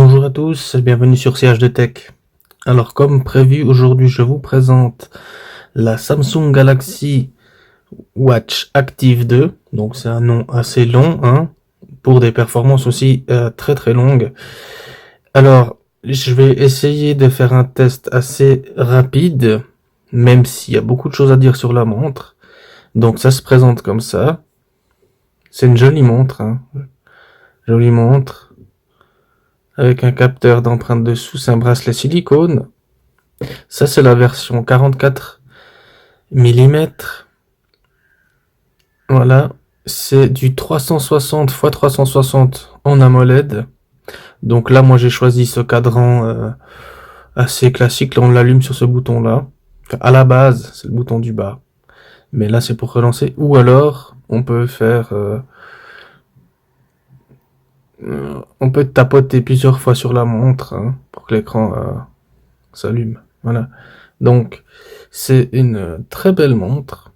Bonjour à tous, bienvenue sur CH2 Tech. Alors comme prévu, aujourd'hui je vous présente la Samsung Galaxy Watch Active 2. Donc c'est un nom assez long, hein, pour des performances aussi très longues. Alors je vais essayer de faire un test assez rapide, même s'il y a beaucoup de choses à dire sur la montre. Donc ça se présente comme ça. C'est une jolie montre, hein. Jolie montre. Avec un capteur d'empreinte dessous, c'est un bracelet silicone. Ça, c'est la version 44 mm. Voilà. C'est du 360 x 360 en AMOLED. Donc là, moi, j'ai choisi ce cadran assez classique. Là, on l'allume sur ce bouton-là. Enfin, à la base, c'est le bouton du bas. Mais là, c'est pour relancer. Ou alors, on peut faire... on peut tapoter plusieurs fois sur la montre, hein, pour que l'écran s'allume. Voilà. Donc, c'est une très belle montre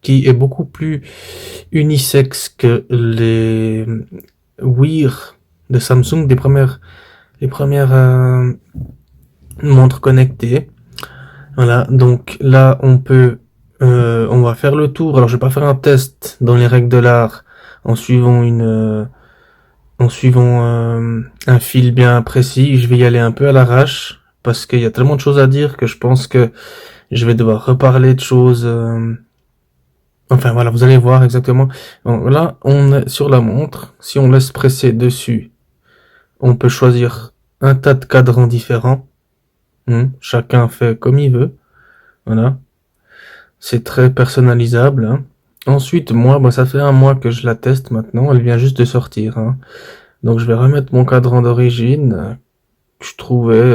qui est beaucoup plus unisexe que les Wear de Samsung, les premières montres connectées. Voilà. Donc là, on va faire le tour. Alors, je vais pas faire un test dans les règles de l'art en suivant un fil bien précis. Je vais y aller un peu à l'arrache parce qu'il y a tellement de choses à dire que je pense que je vais devoir reparler de choses. Enfin voilà, vous allez voir exactement. Donc, là, on est sur la montre. Si on laisse presser dessus, on peut choisir un tas de cadrans différents. Chacun fait comme il veut. Voilà. C'est très personnalisable, hein. Ensuite, moi, ça fait un mois que je la teste maintenant. Elle vient juste de sortir, hein. Donc je vais remettre mon cadran d'origine, que je trouvais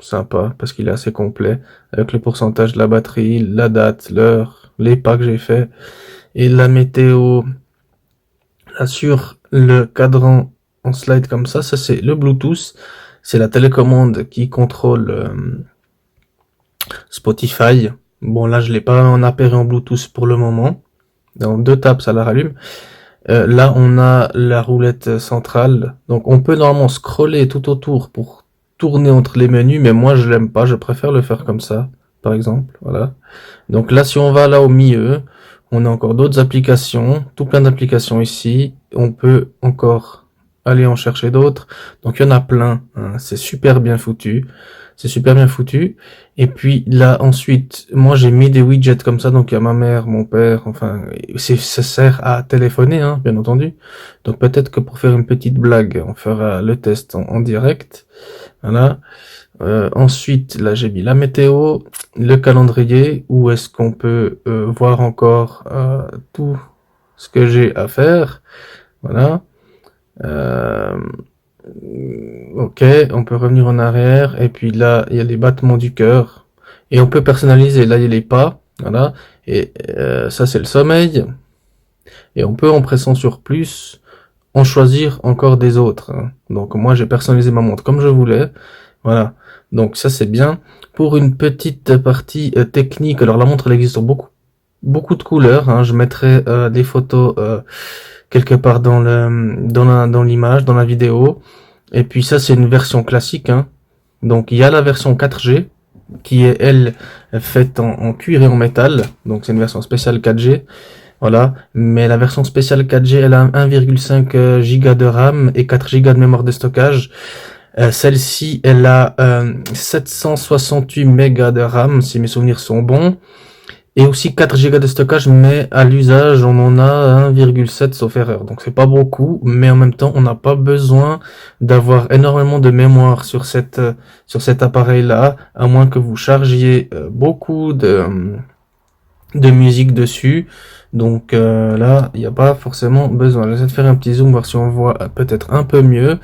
sympa, parce qu'il est assez complet, avec le pourcentage de la batterie, la date, l'heure, les pas que j'ai fait, et la météo. Là, sur le cadran en slide comme ça c'est le Bluetooth, c'est la télécommande qui contrôle Spotify. Bon là je l'ai pas en appareil en Bluetooth pour le moment. Dans 2 tapes ça la rallume. Là, on a la roulette centrale. Donc, on peut normalement scroller tout autour pour tourner entre les menus, mais moi, je l'aime pas. Je préfère le faire comme ça, par exemple. Voilà. Donc là, si on va là au milieu, on a encore d'autres applications, tout plein d'applications ici. On peut encore aller en chercher d'autres. Donc, il y en a plein, hein. C'est super bien foutu. C'est super bien foutu. Et puis là, ensuite, moi j'ai mis des widgets comme ça, donc il y a ma mère, mon père, enfin, ça sert à téléphoner, hein, bien entendu. Donc peut-être que pour faire une petite blague, on fera le test en direct. Voilà. Ensuite, là j'ai mis la météo, le calendrier, où est-ce qu'on peut voir encore tout ce que j'ai à faire. Voilà. Ok, on peut revenir en arrière, et puis là, il y a les battements du cœur, et on peut personnaliser, là, il y a les pas, voilà, et ça, c'est le sommeil, et on peut, en pressant sur plus, en choisir encore des autres, hein. Donc, moi, j'ai personnalisé ma montre comme je voulais, voilà, donc ça, c'est bien. Pour une petite partie technique, alors la montre, elle existe sur beaucoup de couleurs, hein. Je mettrai des photos quelque part dans l'image, dans la vidéo. Et puis ça, c'est une version classique, hein. Donc il y a la version 4G qui est elle faite en cuir et en métal. Donc c'est une version spéciale 4G. Voilà. Mais la version spéciale 4G, elle a 1,5 Go de RAM et 4 Go de mémoire de stockage. Celle-ci, elle a 768 mégas de RAM, si mes souvenirs sont bons. Et aussi 4 Go de stockage, mais à l'usage, on en a 1,7 sauf erreur. Donc c'est pas beaucoup, mais en même temps, on n'a pas besoin d'avoir énormément de mémoire sur cet appareil-là, à moins que vous chargiez beaucoup de musique dessus. Donc là, il n'y a pas forcément besoin. J'essaie de faire un petit zoom, voir si on voit peut-être un peu mieux.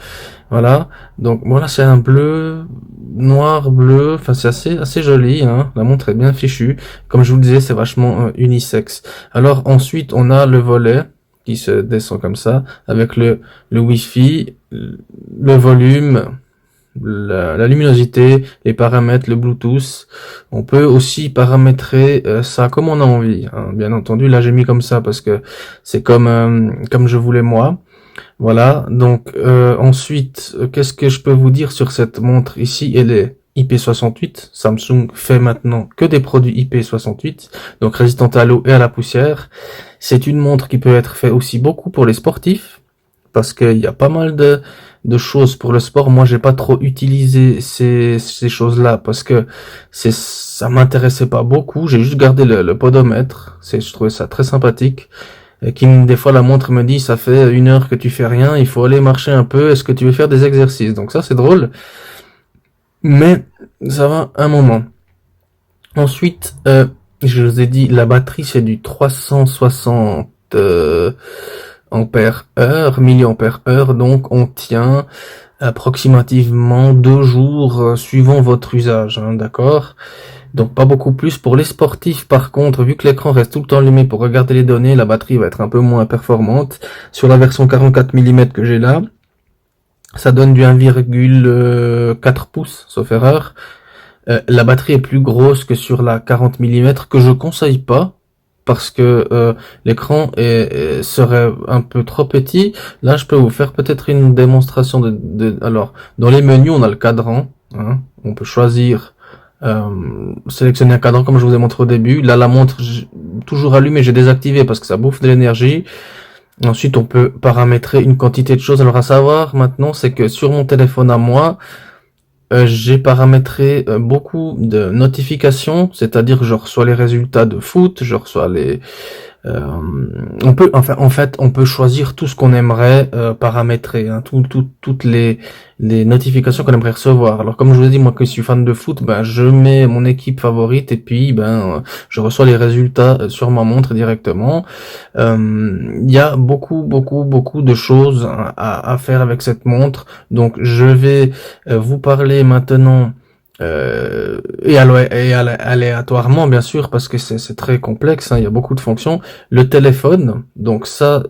Voilà. Donc voilà, c'est un bleu, noir, bleu. Enfin, c'est assez joli, hein. La montre est bien fichue. Comme je vous le disais, c'est vachement unisexe. Alors ensuite, on a le volet qui se descend comme ça, avec le Wi-Fi, le volume, la luminosité, les paramètres, le Bluetooth. On peut aussi paramétrer ça comme on a envie, hein. Bien entendu, là j'ai mis comme ça parce que c'est comme je voulais moi. Voilà, donc ensuite, qu'est-ce que je peux vous dire sur cette montre ici? Elle est IP68. Samsung fait maintenant que des produits IP68, donc résistante à l'eau et à la poussière. C'est une montre qui peut être faite aussi beaucoup pour les sportifs, parce qu'il y a pas mal de choses pour le sport. Moi, j'ai pas trop utilisé ces choses-là parce que ça m'intéressait pas beaucoup. J'ai juste gardé le podomètre. Je trouvais ça très sympathique. Et des fois, la montre me dit, ça fait 1 heure que tu fais rien, il faut aller marcher un peu, est-ce que tu veux faire des exercices? Donc ça, c'est drôle. Mais, ça va un moment. Ensuite, je vous ai dit, la batterie, c'est du 360, ampères heure, milliampères heure, donc on tient approximativement 2 jours, suivant votre usage, hein, d'accord? Donc pas beaucoup plus. Pour les sportifs, par contre, vu que l'écran reste tout le temps allumé pour regarder les données, la batterie va être un peu moins performante. Sur la version 44 mm que j'ai là, ça donne du 1,4 pouces, sauf erreur. La batterie est plus grosse que sur la 40 mm, que je conseille pas, parce que l'écran serait un peu trop petit. Là, je peux vous faire peut-être une démonstration alors, dans les menus, on a le cadran, hein, on peut choisir, sélectionner un cadran comme je vous ai montré au début. Là, la montre, toujours allumée, j'ai désactivé parce que ça bouffe de l'énergie. Ensuite, on peut paramétrer une quantité de choses. Alors, à savoir, maintenant, c'est que sur mon téléphone à moi, j'ai paramétré beaucoup de notifications, c'est-à-dire que je reçois les résultats de foot, je reçois euh, en fait, on peut choisir tout ce qu'on aimerait paramétrer, hein, toutes les notifications qu'on aimerait recevoir. Alors, comme je vous ai dit, moi, que je suis fan de foot, ben, je mets mon équipe favorite et puis, je reçois les résultats sur ma montre directement. Il y a beaucoup de choses à faire avec cette montre. Donc, je vais vous parler maintenant aléatoirement, bien sûr, parce que c'est très complexe, hein, il y a beaucoup de fonctions. Le téléphone, donc ça,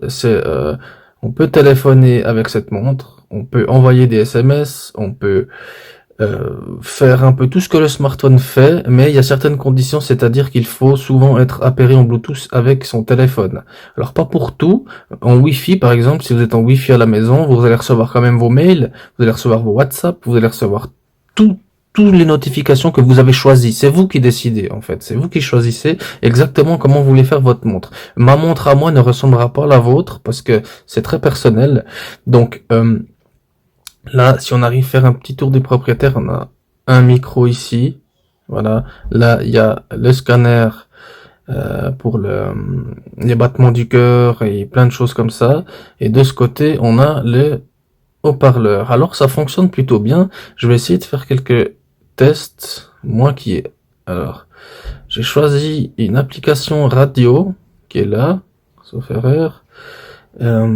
on peut téléphoner avec cette montre, on peut envoyer des SMS, on peut faire un peu tout ce que le smartphone fait, mais il y a certaines conditions, c'est-à-dire qu'il faut souvent être appairé en Bluetooth avec son téléphone. Alors pas pour tout, en Wi-Fi par exemple, si vous êtes en Wi-Fi à la maison, vous allez recevoir quand même vos mails, vous allez recevoir vos WhatsApp, vous allez recevoir tout toutes les notifications que vous avez choisies. C'est vous qui décidez, en fait. C'est vous qui choisissez exactement comment vous voulez faire votre montre. Ma montre à moi ne ressemblera pas à la vôtre parce que c'est très personnel. Donc, là, si on arrive à faire un petit tour du propriétaire, on a un micro ici. Voilà. Là, il y a le scanner pour les battements du cœur et plein de choses comme ça. Et de ce côté, on a le haut-parleur. Alors, ça fonctionne plutôt bien. Je vais essayer de faire quelques tests. Moi qui ai... Alors, j'ai choisi une application radio qui est là, sauf erreur,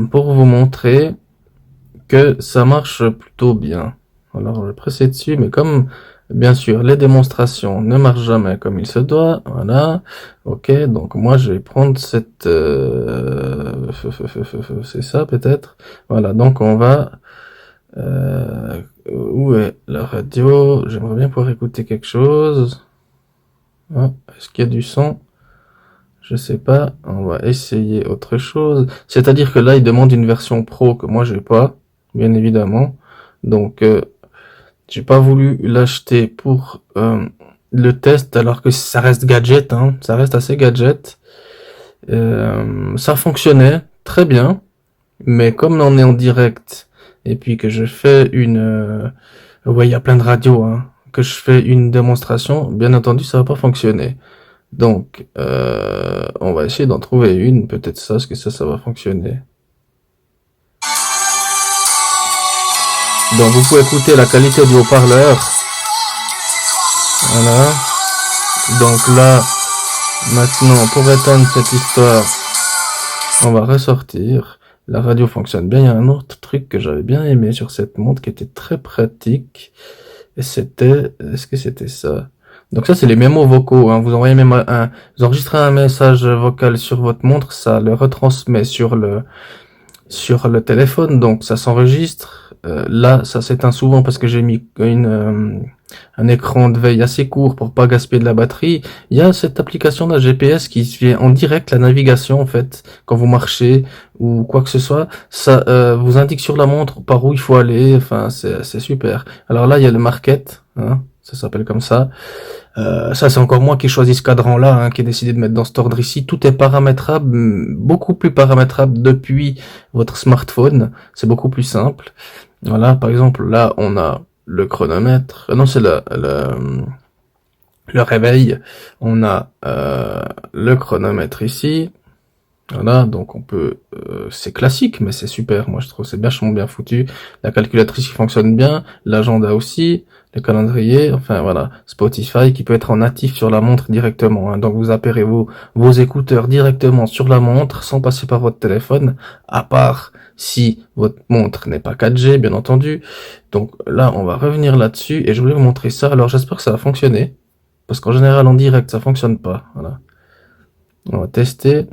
pour vous montrer que ça marche plutôt bien. Alors, je vais presser dessus, mais comme, bien sûr, les démonstrations ne marchent jamais comme il se doit, voilà, ok, donc moi, je vais prendre cette... c'est ça, peut-être. Voilà, donc on va... où est la radio? J'aimerais bien pouvoir écouter quelque chose. Ah, est-ce qu'il y a du son? Je sais pas. On va essayer autre chose. C'est-à-dire que là, il demande une version pro que moi j'ai pas, bien évidemment. Donc, j'ai pas voulu l'acheter pour le test, alors que ça reste gadget, hein. Ça reste assez gadget. Ça fonctionnait très bien, mais comme on est en direct et puis que je fais ouais, il y a plein de radios, hein, que je fais une démonstration, bien entendu, ça va pas fonctionner. Donc, on va essayer d'en trouver une, peut-être ça, parce que ça va fonctionner. Donc, vous pouvez écouter la qualité du haut-parleur. Voilà. Donc là, maintenant, pour éteindre cette histoire, on va ressortir. La radio fonctionne bien. Il y a un autre truc que j'avais bien aimé sur cette montre qui était très pratique. Et c'était, est-ce que c'était ça? Donc ça, c'est les mémos vocaux, hein. Vous envoyez même vous enregistrez un message vocal sur votre montre, ça le retransmet sur le téléphone, donc ça s'enregistre. là, ça s'éteint souvent parce que j'ai mis un écran de veille assez court pour pas gaspiller de la batterie. Il y a cette application d'un GPS qui fait en direct la navigation, en fait, quand vous marchez ou quoi que ce soit. Ça vous indique sur la montre par où il faut aller. Enfin, c'est super. Alors là, il y a le Market, hein, ça s'appelle comme ça. Ça, c'est encore moi qui ai choisi ce cadran-là, hein, qui ai décidé de mettre dans cet ordre ici. Tout est paramétrable, beaucoup plus paramétrable depuis votre smartphone. C'est beaucoup plus simple. Voilà, par exemple, là, on a le chronomètre. Non, c'est le réveil. On a le chronomètre ici. Voilà, donc on peut, c'est classique, mais c'est super. Moi, je trouve c'est vachement bien foutu. La calculatrice qui fonctionne bien, l'agenda aussi, le calendrier, enfin voilà, Spotify qui peut être en natif sur la montre directement. Hein. Donc vous appairez vos écouteurs directement sur la montre sans passer par votre téléphone, à part si votre montre n'est pas 4G, bien entendu. Donc là, on va revenir là-dessus et je voulais vous montrer ça. Alors j'espère que ça va fonctionner, parce qu'en général en direct ça fonctionne pas. Voilà, on va tester.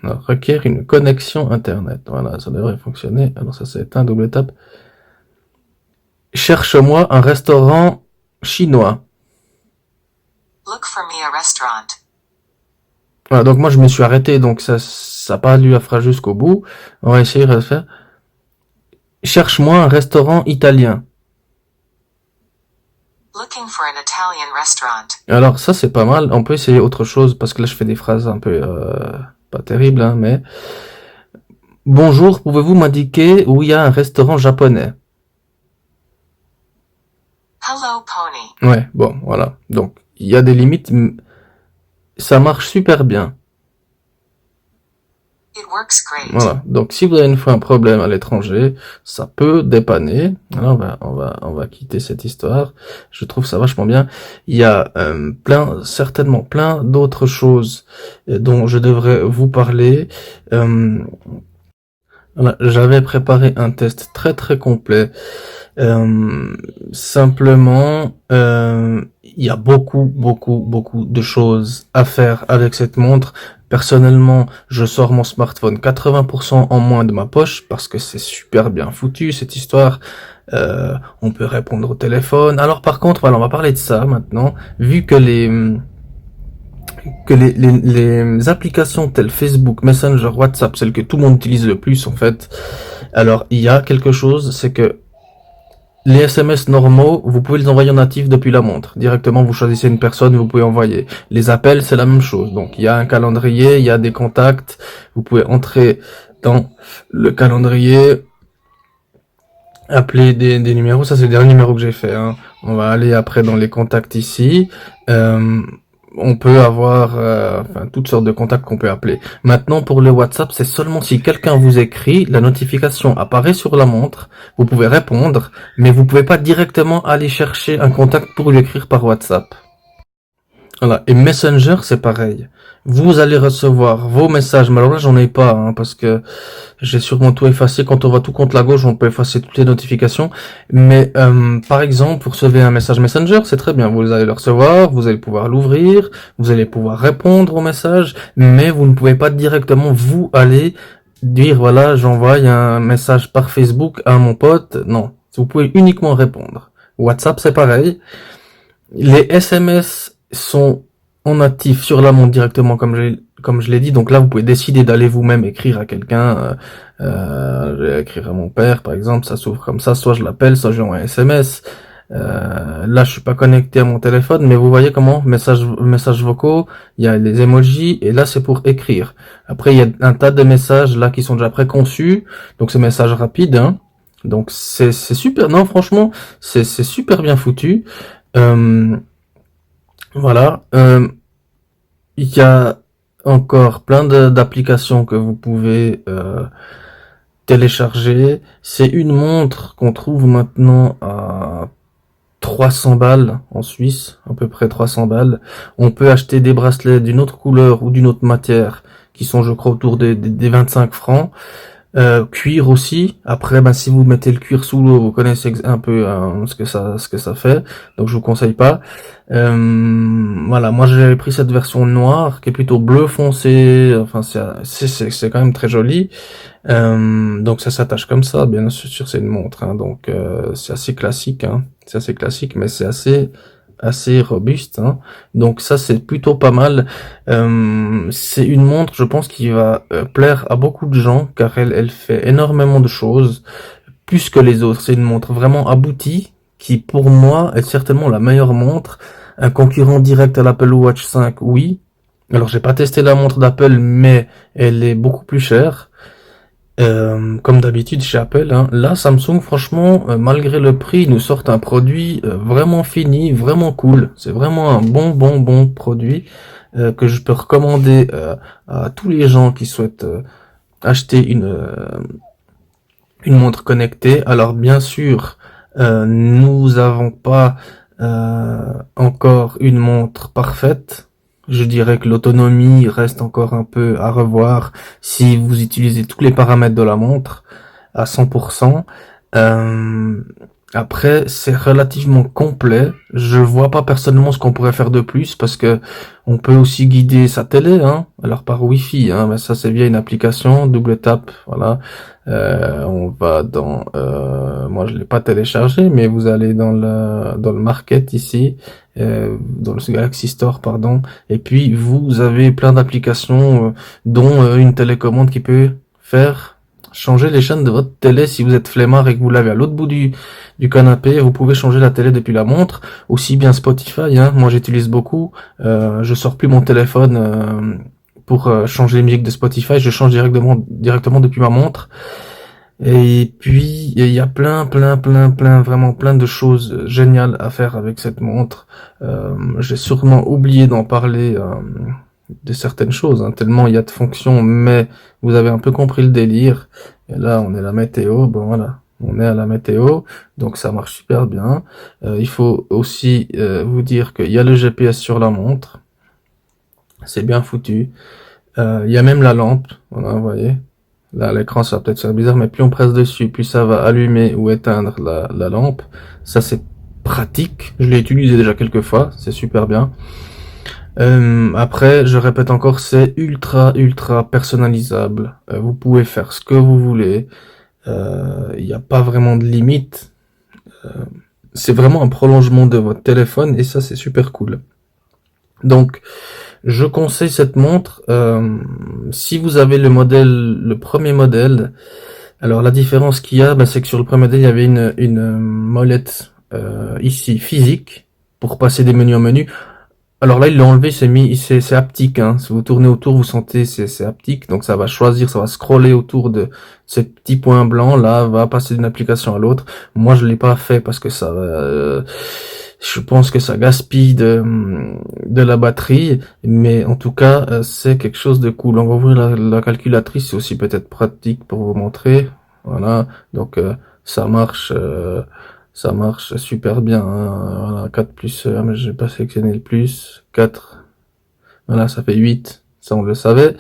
Requiert une connexion internet. Voilà, ça devrait fonctionner. Alors ça s'est éteint, double tape. Cherche-moi un restaurant chinois. Look for me a restaurant. Voilà, donc moi je me suis arrêté, donc ça n'a pas lu la phrase jusqu'au bout. On va essayer de le faire. Cherche-moi un restaurant italien. Looking for an Italian restaurant. Alors ça c'est pas mal. On peut essayer autre chose parce que là je fais des phrases un peu pas terribles, hein, mais bonjour, pouvez-vous m'indiquer où il y a un restaurant japonais? Hello, Pony. Ouais, bon, voilà. Donc il y a des limites. Ça marche super bien. It works great. Voilà. Donc, si vous avez une fois un problème à l'étranger, ça peut dépanner. Alors, on va quitter cette histoire. Je trouve ça vachement bien. Il y a certainement plein d'autres choses dont je devrais vous parler. Voilà. J'avais préparé un test très très complet. Simplement, il y a beaucoup de choses à faire avec cette montre. Personnellement, je sors mon smartphone 80% en moins de ma poche parce que c'est super bien foutu cette histoire. On peut répondre au téléphone. Alors par contre, voilà, on va parler de ça maintenant. Vu que les applications telles Facebook, Messenger, WhatsApp, celles que tout le monde utilise le plus en fait. Alors il y a quelque chose, c'est que les SMS normaux, vous pouvez les envoyer en natif depuis la montre. Directement, vous choisissez une personne, vous pouvez envoyer. Les appels, c'est la même chose. Donc, il y a un calendrier, il y a des contacts. Vous pouvez entrer dans le calendrier, appeler des numéros. Ça, c'est le dernier numéro que j'ai fait. Hein. On va aller après dans les contacts ici. On peut avoir toutes sortes de contacts qu'on peut appeler. Maintenant, pour le WhatsApp, c'est seulement si quelqu'un vous écrit, la notification apparaît sur la montre, vous pouvez répondre, mais vous pouvez pas directement aller chercher un contact pour lui écrire par WhatsApp. Voilà. Et Messenger, c'est pareil. Vous allez recevoir vos messages, mais alors là, j'en ai pas, hein, parce que j'ai sûrement tout effacé. Quand on va tout contre la gauche, on peut effacer toutes les notifications. Mais par exemple, vous recevez un message Messenger, c'est très bien. Vous allez le recevoir, vous allez pouvoir l'ouvrir, vous allez pouvoir répondre au message, mais vous ne pouvez pas directement vous aller dire voilà, j'envoie un message par Facebook à mon pote. Non, vous pouvez uniquement répondre. WhatsApp, c'est pareil. Les SMS sont en natif sur la montre directement comme je l'ai dit. Donc là, vous pouvez décider d'aller vous-même écrire à quelqu'un. Je vais écrire à mon père, par exemple. Ça s'ouvre comme ça. Soit je l'appelle, soit j'envoie un SMS. Là, je suis pas connecté à mon téléphone, mais vous voyez comment messages vocaux. Il y a les emojis et là, c'est pour écrire. Après, il y a un tas de messages là qui sont déjà préconçus. Donc, c'est messages rapides. Hein. Donc, c'est super. Non, franchement, c'est super bien foutu. Voilà. Il y a encore plein d'applications que vous pouvez télécharger. C'est une montre qu'on trouve maintenant à 300 balles en Suisse, à peu près 300 balles. On peut acheter des bracelets d'une autre couleur ou d'une autre matière qui sont, je crois, autour des 25 francs. Cuir aussi. Après, ben, si vous mettez le cuir sous l'eau, vous connaissez un peu ce que ça fait. Donc, je vous conseille pas. Voilà, moi j'avais pris cette version noire qui est plutôt bleu foncé. Enfin, c'est quand même très joli. Donc, ça s'attache comme ça. Bien sûr, c'est une montre. Hein, donc, c'est assez classique. Hein, c'est assez classique, mais c'est assez robuste. Hein. Donc ça c'est plutôt pas mal. C'est une montre, je pense, qui va plaire à beaucoup de gens car elle fait énormément de choses, plus que les autres. C'est une montre vraiment aboutie qui pour moi est certainement la meilleure montre. Un concurrent direct à l'Apple Watch 5, oui. Alors j'ai pas testé la montre d'Apple, mais elle est beaucoup plus chère. Comme d'habitude chez Apple, hein. Là, Samsung, franchement, malgré le prix, ils nous sortent un produit vraiment fini, vraiment cool. C'est vraiment un bon produit que je peux recommander à tous les gens qui souhaitent acheter une montre connectée. Alors, bien sûr, nous avons pas encore une montre parfaite. Je dirais que l'autonomie reste encore un peu à revoir si vous utilisez tous les paramètres de la montre à 100%. Euh, Après, c'est relativement complet. Je vois pas personnellement ce qu'on pourrait faire de plus parce que on peut aussi guider sa télé, hein, alors par Wi-Fi, hein, mais ça c'est via une application, double tap, voilà. On va dans, moi je l'ai pas téléchargé, mais vous allez dans le market ici, dans le Galaxy Store, pardon, et puis vous avez plein d'applications, dont une télécommande qui peut faire changer les chaînes de votre télé si vous êtes flemmard et que vous l'avez à l'autre bout du canapé. Vous pouvez changer la télé depuis la montre, aussi bien Spotify. Hein, moi j'utilise beaucoup. Je sors plus mon téléphone pour changer les musiques de Spotify. Je change directement depuis ma montre. Et puis il y a vraiment plein de choses géniales à faire avec cette montre. J'ai sûrement oublié d'en parler de certaines choses, hein, tellement il y a de fonctions, mais vous avez un peu compris le délire. Et là, on est la météo, bon voilà, on est à la météo, donc ça marche super bien. Il faut aussi vous dire qu'il y a le GPS sur la montre, c'est bien foutu. Il y a même la lampe, voilà, vous voyez. Là, à l'écran, ça va peut-être faire bizarre, mais plus on presse dessus, plus ça va allumer ou éteindre la lampe. Ça, c'est pratique. Je l'ai utilisé déjà quelques fois, c'est super bien. Après, je répète encore, c'est ultra personnalisable. Vous pouvez faire ce que vous voulez. Il n'y a pas vraiment de limite. Euh, c'est vraiment un prolongement de votre téléphone et ça, c'est super cool. Donc, je conseille cette montre. Si vous avez le premier modèle, alors la différence qu'il y a, c'est que sur le premier modèle, il y avait une molette ici physique pour passer des menus en menu. Alors là, il l'a enlevé, c'est haptique, hein. Si vous tournez autour, vous sentez, c'est haptique. Donc ça va choisir, ça va scroller autour de ces petits points blancs, là, va passer d'une application à l'autre. Moi, je l'ai pas fait parce que je pense que ça gaspille de la batterie. Mais en tout cas, c'est quelque chose de cool. On va ouvrir la calculatrice, c'est aussi peut-être pratique pour vous montrer. Voilà. Donc, ça marche super bien, hein. Voilà, 4 plus, mais j'ai pas sélectionné le plus, 4, voilà, ça fait 8, ça on le savait,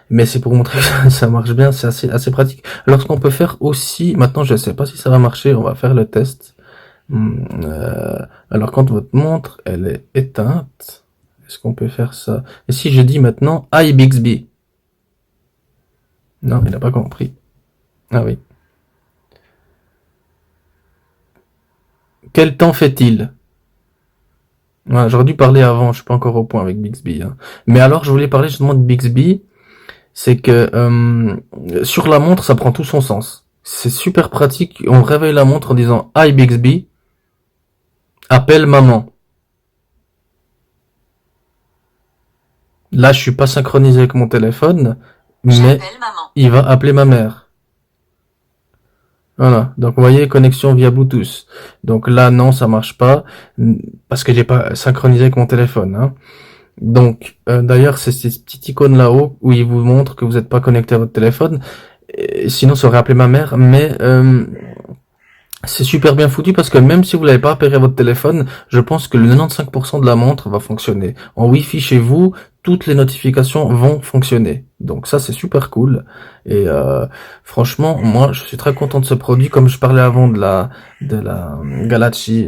mais c'est pour montrer que ça marche bien, c'est assez pratique. Alors ce qu'on peut faire aussi, maintenant je sais pas si ça va marcher, on va faire le test. Alors quand votre montre, elle est éteinte, est-ce qu'on peut faire ça? Et si je dis maintenant, Hi Bixby? Non, il n'a pas compris. Ah oui. Quel temps fait-il? Ouais, j'aurais dû parler avant, je suis pas encore au point avec Bixby. Hein. Mais alors, je voulais parler justement de Bixby, c'est que sur la montre, ça prend tout son sens. C'est super pratique. On réveille la montre en disant Hi Bixby, appelle maman. Là, je suis pas synchronisé avec mon téléphone, mais il va appeler ma mère. Voilà. Donc, vous voyez, connexion via Bluetooth. Donc là, non, ça marche pas parce que j'ai pas synchronisé avec mon téléphone. Hein. Donc, d'ailleurs, c'est ces petites icônes là-haut où il vous montre que vous n'êtes pas connecté à votre téléphone. Et sinon, ça aurait appelé ma mère. Mais c'est super bien foutu parce que même si vous l'avez pas appairé à votre téléphone, je pense que le 95% de la montre va fonctionner. En Wi-Fi chez vous, toutes les notifications vont fonctionner. Donc ça c'est super cool. Et franchement, moi je suis très content de ce produit. Comme je parlais avant de la Galaxy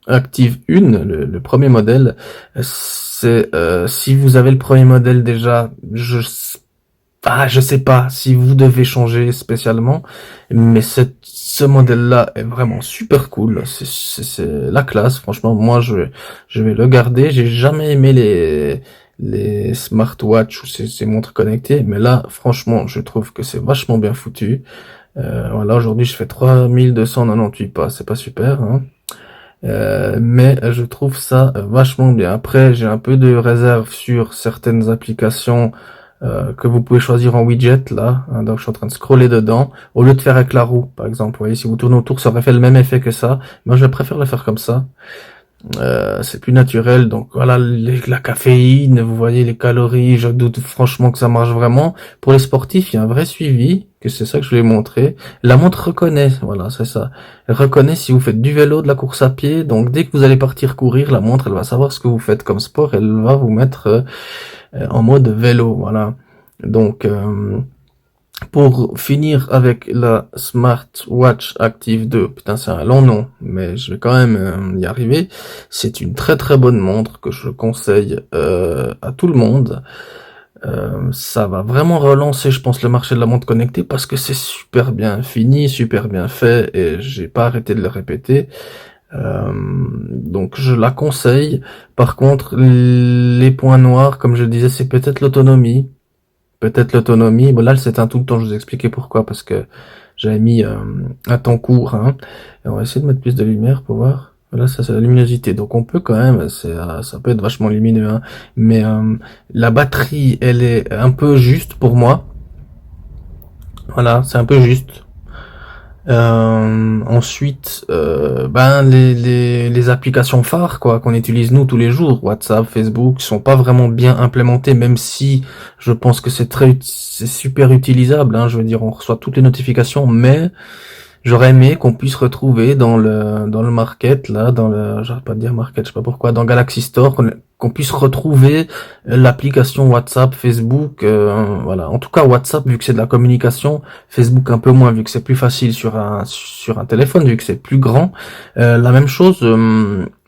Active 1, le premier modèle, c'est si vous avez le premier modèle déjà, je sais pas si vous devez changer spécialement, mais ce modèle-là est vraiment super cool. C'est la classe. Franchement, moi, je vais le garder. J'ai jamais aimé les smartwatches ou ces montres connectées, mais là, franchement, je trouve que c'est vachement bien foutu. Voilà, aujourd'hui, je fais 3298 pas. C'est pas super, hein. Mais je trouve ça vachement bien. Après, j'ai un peu de réserve sur certaines applications que vous pouvez choisir en widget là, hein. Donc je suis en train de scroller dedans au lieu de faire avec la roue, par exemple. Vous voyez, si vous tournez autour, ça aurait fait le même effet que ça. Moi, je préfère le faire comme ça. C'est plus naturel. Donc voilà, la caféine, vous voyez les calories. Je doute franchement que ça marche vraiment. Pour les sportifs, il y a un vrai suivi, que c'est ça que je voulais montrer. La montre reconnaît, voilà, c'est ça. Elle reconnaît si vous faites du vélo, de la course à pied. Donc dès que vous allez partir courir, la montre, elle va savoir ce que vous faites comme sport. Elle va vous mettre en mode vélo, voilà. Donc pour finir avec la Smartwatch Active 2, putain c'est un long nom, mais je vais quand même y arriver. C'est une très très bonne montre que je conseille à tout le monde. Ça va vraiment relancer, je pense, le marché de la montre connectée parce que c'est super bien fini, super bien fait, et j'ai pas arrêté de le répéter. Donc je la conseille. Par contre, les points noirs, comme je le disais, c'est peut-être l'autonomie. Peut-être l'autonomie. Bon là, c'est un tout le temps, je vous ai expliqué pourquoi, parce que j'avais mis un temps court, hein. Et on va essayer de mettre plus de lumière pour voir. Voilà, ça c'est la luminosité. Donc on peut quand même, ça peut être vachement lumineux, hein. Mais la batterie, elle est un peu juste pour moi. Voilà, c'est un peu juste. Ensuite, ben les applications phares quoi qu'on utilise nous tous les jours, WhatsApp, Facebook, sont pas vraiment bien implémentées, même si je pense que c'est super utilisable, hein. Je veux dire, on reçoit toutes les notifications, mais j'aurais aimé qu'on puisse retrouver dans le market là, j'arrête pas de dire market, je sais pas pourquoi, dans Galaxy Store, qu'on puisse retrouver l'application WhatsApp, Facebook, voilà. En tout cas WhatsApp vu que c'est de la communication, Facebook un peu moins vu que c'est plus facile sur un téléphone vu que c'est plus grand. La même chose.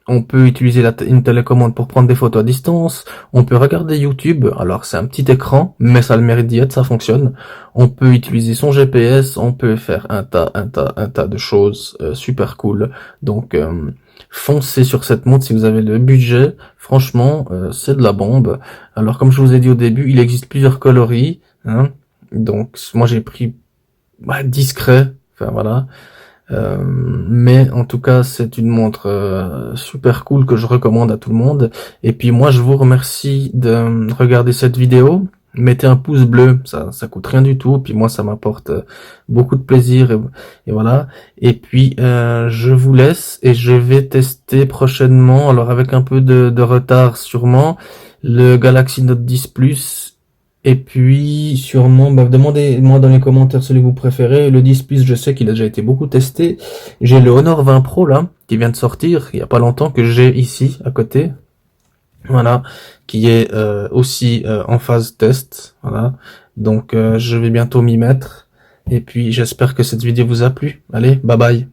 On peut utiliser une télécommande pour prendre des photos à distance. On peut regarder YouTube. Alors c'est un petit écran, mais ça a le mérite d'y être, ça fonctionne. On peut utiliser son GPS. On peut faire un tas de choses super cool. Donc foncez sur cette montre si vous avez le budget. Franchement, c'est de la bombe. Alors comme je vous ai dit au début, il existe plusieurs coloris, hein. Donc moi j'ai pris discret. Enfin voilà. Mais en tout cas, c'est une montre super cool que je recommande à tout le monde. Et puis moi, je vous remercie de regarder cette vidéo. Mettez un pouce bleu, ça coûte rien du tout. Puis moi, ça m'apporte beaucoup de plaisir et voilà. Et puis je vous laisse et je vais tester prochainement, alors avec un peu de retard sûrement, le Galaxy Note 10 Plus. Et puis, sûrement, demandez-moi dans les commentaires celui que vous préférez. Le 10 Plus, je sais qu'il a déjà été beaucoup testé. J'ai le Honor 20 Pro, là, qui vient de sortir, il y a pas longtemps, que j'ai ici, à côté. Voilà. Qui est aussi en phase test. Voilà. Donc, je vais bientôt m'y mettre. Et puis, j'espère que cette vidéo vous a plu. Allez, bye bye.